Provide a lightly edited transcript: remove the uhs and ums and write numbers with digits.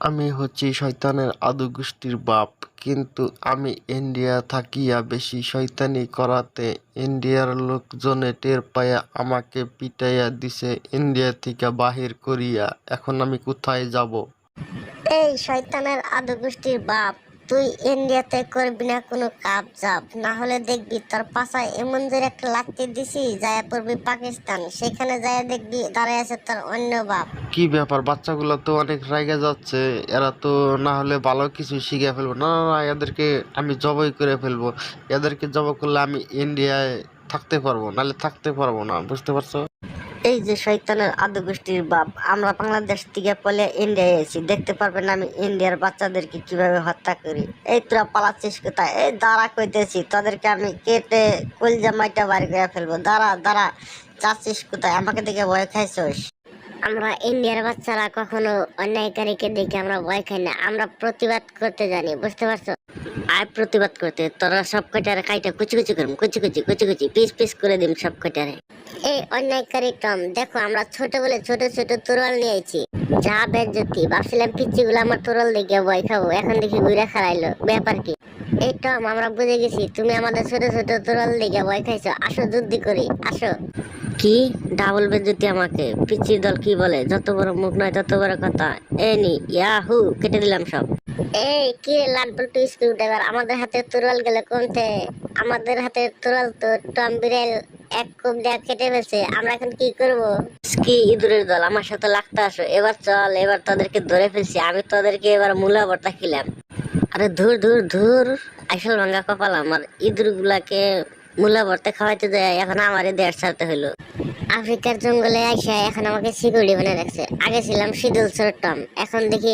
আমি হচ্ছি শয়তানের আদুগোষ্ঠীর বাপ, কিন্তু আমি ইন্ডিয়া থাকিয়া বেশি শয়তানি করাতে ইন্ডিয়ার লোকজনে টের পায়া আমাকে পিটাইয়া দিছে ইন্ডিয়া থিকা বাহির করিয়া। এখন আমি কোথায় যাব? এই শয়তানের আদুগোষ্ঠীর বাপ, তুই ইন্ডিয়াতে করবি না কোনো কাপ জাপ, না হলে দেখবি তোর পাছায় এমন জোরে একটা লাগতে দিছি যায়া পড়বি পাকিস্তান, সেখানে যায়া দেখবি দাঁড়ায় আছে তোর অন্য বাপ। কি ব্যাপার, বাচ্চাগুলো তো অনেক রাইগা যাচ্ছে। এরা তো না হলে ভালো কিছু শিখে ফেলবো। না না না, এদেরকে আমি জবাই করে ফেলবো। এদেরকে জবাই করলে আমি ইন্ডিয়ায় থাকতে পারবো, নাহলে থাকতে পারবো না, বুঝতে পারছো? এই যে শয়তানের আদুগোষ্ঠীর বাপ, আমরা বাংলাদেশ থেকে পলে ইন্ডিয়ায় এসেছি, দেখতে পারবেন আমি ইন্ডিয়ার বাচ্চাদেরকে কিভাবে হত্যা করি। এই তোরা পালাচ্ছিস কোথায়? এই দাঁড়া কইতেছি, তোদেরকে আমি কেটে কলজা মাইটা বাড়ি করে ফেলবো। দাঁড়া দাঁড়া, যাচ্ছিস কোথায়? আমাকে দেখে ভয় খাইছস? আমরা ইন্ডিয়ার বাচ্চারা কখনো অন্যায়কারীকে দেখে আমরা ভয় খাই না, আমরা প্রতিবাদ করতে জানি, বুঝতে পারছো? আর প্রতিবাদ করতে তোরা সব কটারে কাইটা কুচি কুচি করুম, কুচি কুচি কুচি কুচি পিস পিস করে দিম সব কটারে। এই অন্যায়কারী টম, দেখো আমরা ছোট বলে ছোট ছোট তোরল নিয়ে আইছি। যা বেজ্জতি, ভাবছিলাম পিচ্ছি গুলো আমার তোরল দেখে ভয় খাবো, এখন দেখি ঘুরে খারাইলো। ব্যাপার কি? এই টম, আমরা বুঝে গেছি তুমি আমাদের ছোট ছোট তোরল দেখে ভয় খাইছো, আসো যুদ্ধি করি, আসো। কি ডাবল বেজ্জতি? আমাকে পিচ্ছির দল কি বলে? যত বড় মুখ নয় তত বড় কথা। এ নি ইয়াহু, কেটে দিলাম সব। এই কি রে লালপট্টু স্ক্রু ড্রাইভার, আমাদের হাতে তোরল গেলে কোনতে? আমাদের হাতে তোরল তো টম বিড়াল এক কোপ দেয়া কেটে ফেলছে, আমরা এখন কি করব? কি ইঁদুরের দল, আমার সাথে লাগতে আসো। এবার চল, এবার তোদেরকে ধরে ফেলছি আমি, তোদেরকে এবার মূলা ভর্তা খিলাম। আরে ধুর ধুর ধুর, আসল ভাঙ্গা কপাল আমার, ইঁদুর গুলাকে মূলা ভর্তা খাওয়াইতে যায় এখন আমারই দেড় ছাড়তে হইলো। আফ্রিকার জঙ্গলে আইসা এখন আমাকে সিকিউরিটি বানিয়ে রাখছে। আগে ছিলাম শীতল টম, এখন দেখি